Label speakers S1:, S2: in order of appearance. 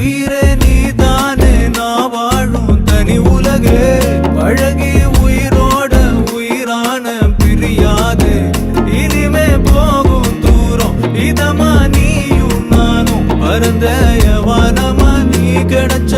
S1: உயிரே நீதானே நான் வாழும் தனி உலகே பழகி உயிரோட உயிரான பிரியாது இனிமே போகும் தூரம் இதமா நீயும் நானும் பரந்த யவானமா நீ கிடைச்ச